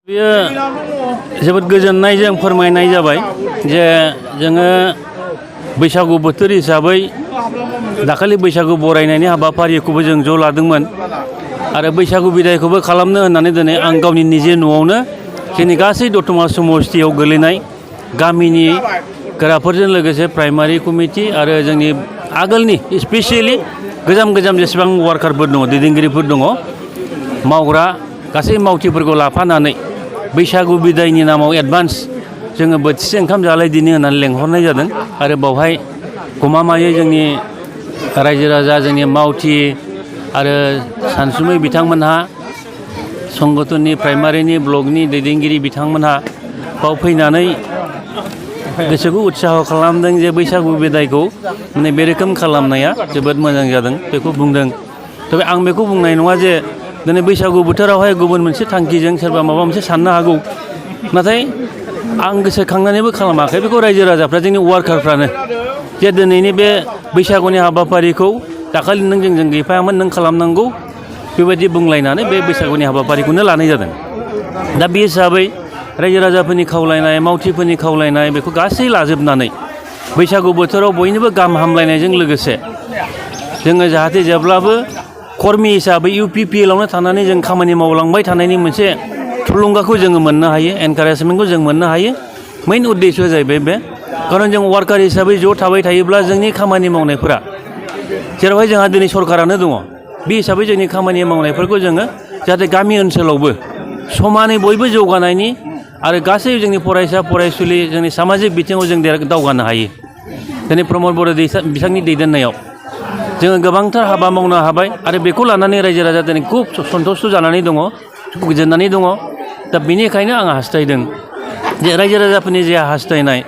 बेयो जोबोद गोजोननायजों फोरमायनाय जाबाय जे जोङो बैसागु बोथोर हिसाबै दाखालि बैसागु बरायनायनि हाबाफारिखौबो जों ज' लादोंमोन आरो बैसागु बिदायखौबो खालामनो होननानै दिनै आं गावनि निजे न'आवनो जोंनि गासै दतमा समस्थियाव गोलैनाय गामिनि गोराफोरजों लोगोसे प्राइमारि कमिटि आरो जोंनि आगोलनि स्पेसियेलि गोजाम जेसेबां वार्कारफोर दङ दैदेनगिरिफोर दङ मावग्रा गासै मावथिफोरखौ लाफानानै बैसागु बिदायनि नामाव एडभान्स जोङो बोथिसे ओंखाम जालायदिनि होननानै लेंहरनाय जादों आरो बावहाय गमामायै जोंनि रायजो राजा जोंनि मावथि आरो सानसुमै बिथांमोनहा संगठननि प्राइमारिनि ब्लकनि दैदेनगिरि बिथांमोनहा बाव फैनानै गोसोखौ उत्साह खालामदों जे बैसागु बिदायखौ माने बे रोखोम खालामनाया जोबोद मोजां जादों बेखौ बुंदों। तबे आं बेखौ बुंनाय नङा जे दिनै बैसागु बोथोरावहाय गुबुन मोनसे थांखिजों सोरबा माबा मोनसे साननो हागौ नाथाय आं गोसोखांनानैबो खालामाखै बेखौ रायजो राजाफ्रा जोंनि वार्कारफ्रानो जे दिनैनि बे बैसागुनि हाबाफारिखौ दाखालि नों जोंजों गैफायामोन नों खालामनांगौ बेबायदि बुंलायनानै बे बैसागुनि हाबाफारिखौनो लानाय जादों। दा बे हिसाबै रायजो राजाफोरनि खावलायनाय मावथिफोरनि खावलायनाय बेखौ गासै लाजोबनानै बैसागु बोथोराव बयनिबो गाहाम हामलायनायजों लोगोसे जोङो जाहाथे जेब्लाबो कर्मि हिसाबै UPPLआवनो थानानै जों खामानि मावलांबाय थानायनि मोनसे थुलुंगाखौ जोङो मोननो हायो एनकारेजमेन्टखौ जों मोननो हायो। मेइन उद्देश्यआ जाहैबाय बे खारन जों वार्कार हिसाबै ज' थाबाय थायोब्ला जोंनि खामानि मावनायफोरा जेरावहाय जोंहा दिनै सरकारानो दङ बे हिसाबै जोंनि खामानि मावनायफोरखौ जोङो जाहाथे गामि ओनसोलावबो समानै बयबो जौगानायनि आरो गासै जोंनि फरायसा फरायसुलि जोंनि सामाजिक बिथिङाव जों दावगानो हायो। दिनै प्रमद बर' बिथांनि दैदेननायाव जोङो गोबांथार हाबा मावनो हाबाय आरो बेखौ लानानै रायजो राजा दिनै खुब सन्तुष्ट जानानै दङ गोजोननानै दङ। दा बेनिखायनो आं हास्थायदों जे रायजो राजाफोरनि जे हास्थायनाय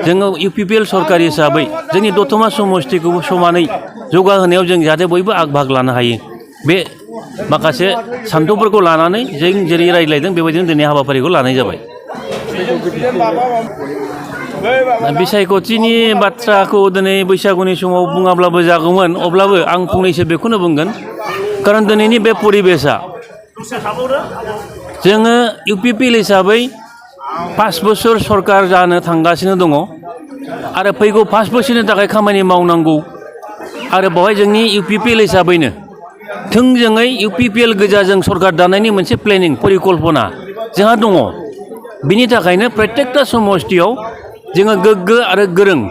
जोङो UPPL सरकार हिसाबै जोंनि दतमा समस्थिखौबो समानै जौगाहोनायाव जों जाहाथे बयबो आग भाग लानो हायो बे माखासे सान्थौफोरखौ लानानै जों जेरै रायज्लायदों बेबायदिनो दिनै हाबाफारिखौ लानाय जाबाय। बिसायख'थिनि बाथ्राखौ दिनै बैसागुनि समाव बुङाब्लाबो जागौमोन अब्लाबो आं फंनैसो बेखौनो बुंगोन खारन दिनैनि बे परिबेसा जोङो UPPL हिसाबै 5 बोसोर सरकार जानो थांगासिनो दङ आरो फैगौ 5 बोसोरनि थाखाय खामानि मावनांगौ आरो बेवहाय जोंनि UPPL हिसाबैनो थोंजोङै UPPL गोजा जों सरकार दानायनि मोनसे प्लेनिं परिकल्पना जोंहा दङ। बिनि थाखायनो प्रत्येकता समस्थियाव जोङो गोग्गो आरो गोरों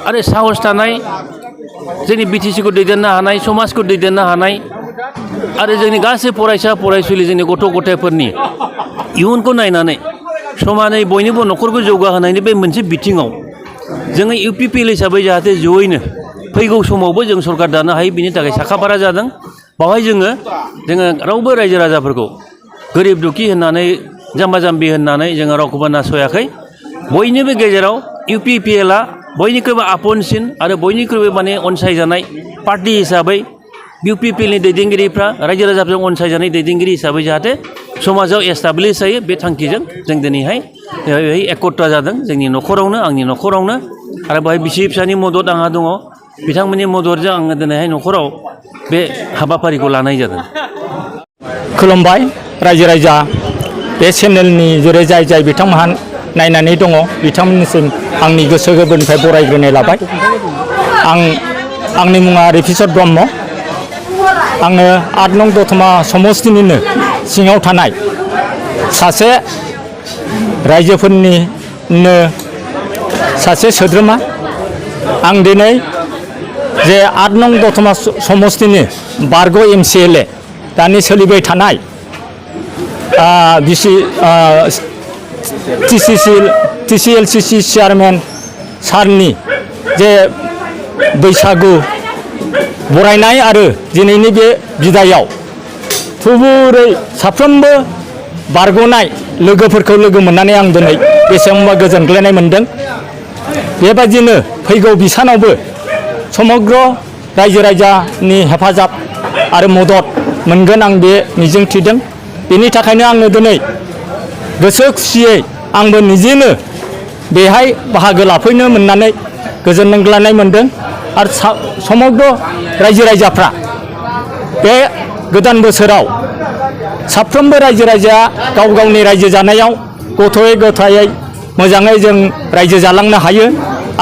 आरो साहस थानाय जोंनि BTCखौ दैदेननो हानाय समाजखौ दैदेननो हानाय आरो जोंनि गासै फरायसा फरायसुलि जोंनि गथ' गथायफोरनि इयुनखौ नायनानै समानै बयनिबो न'खरखौ जौगाहोनायनि बे मोनसे बिथिङाव जोङो UPPL हिसाबै जाहाथे जयैनो फैगौ समावबो जों सरकार दानो हायो बिनि थाखाय साखाफारा जादों। बावहाय जोङो रावबो रायजो राजाफोरखौ गोरिब दुखि होननानै जाम्बा जाम्बि होननानै जोङो रावखौबो नासयाखै। बयनिबो गेजेराव UPPLआ बयनिख्रुइबो आफनसिन आरो बयनिख्रुइबो माने अनसायजानाय पार्टि हिसाबै UPPLनि दैदेनगिरिफ्रा रायजो राजाफोरजों अनसायजानाय दैदेनगिरि हिसाबै जाहाथे समाजाव एस्टाब्लिश जायो बे थांखिजों जों दिनैहाय एकट्रा जादों जोंनि न'खरावनो आंनि न'खरावनो आरो बेवहाय बिसि फिसानि मदद आंहा दङ बिथांमोननि मददजों आङो दिनैहाय न'खराव बे हाबाफारिखौ लानाय जादों। खुलुमबाय रायजो राजा बे चेनेलनि जेरै जाय बिथांमोनहा नायनानै दङ बिथांमोननिसिम आंनि गोसो गोरबोनिफ्राय बरायग्रोनाय लाबाय। आंनि मुङा रिफिसर ब्रह्म। आङो 8 नं दतमा समस्थिनिनो सिङाव थानाय सासे रायजोफोरनिनो सासे सोद्रोमा। आं दिनै जे 8 नं दतमा समस्थिनि बारग' MCLA दानि सोलिबाय थानाय TCLCC चेयारमेन सारनि जे बैसागु बरायनाय आरो दिनैनि बे बिदायाव थुबुरै साफ्रोमबो बारग'नाय लोगोफोरखौ लोगो मोननानै आं दिनै बेसेबांबा गोजोनग्लायनाय मोनदों। बेबादिनो फैगौ बिसानावबो समग्र रायजो राजानि हेफाजाब आरो मदद मोनगोन आं बे मिजिंथिदों। बेनि थाखायनो आङो दिनै गोसो खुसियै आंबो निजेनो बेहाय बाहागो लाफैनो मोननानै गोजोनग्लायनाय मोनदों आरो समग्र रायजो राजाफ्रा बे गोदान बोसोराव साफ्रोमबो रायजो राजाया गाव गावनि रायजो जानायाव गथ'यै गथायै मोजाङै जों रायजो जालांनो हायो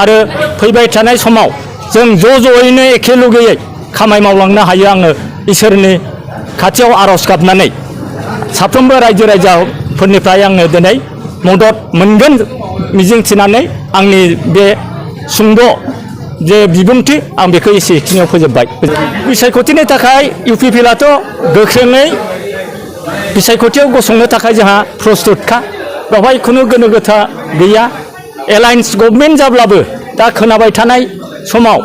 आरो फैबाय थानाय समाव जों ज'यैनो एखे लगैयै खामानि मावलांनो हायो। आङो इसोरनि खाथियाव आर'ज गाबनानै साफ्रोमबो रायजो राजाफोरनिफ्राय आङो दिनै मदद मोनगोन मिजिंथिनानै आंनि बे सुंद' जे बिबुंथि आं बेखौ एसेखिनियाव फोजोबबाय। बिसायख'थिनि थाखाय UPPILआथ' गोख्रोङै बिसायख'थियाव गसंनो थाखाय जोंहा प्रस्तुतखा, बेवहाय खुनु गोनो गोथो गैया। एलायन्स गभर्नमेन्ट जाब्लाबो दा खोनाबाय थानाय समाव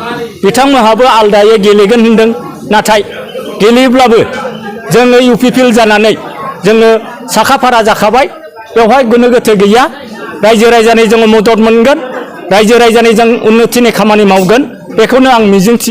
बिथांमोनहाबो आलदायै गेलेगोन होनदों, नाथाय गेलेयोब्लाबो जोङो UPPIL जानानै जोङो साखाफारा जाखाबाय, बेवहाय गोनो गोथो गैया। रायजो राजानि जोङो मदद मोनगोन, रायजो राजानि जों उन्नतिनि खामानि मावगोन, बेखौनो आं मिजिंथि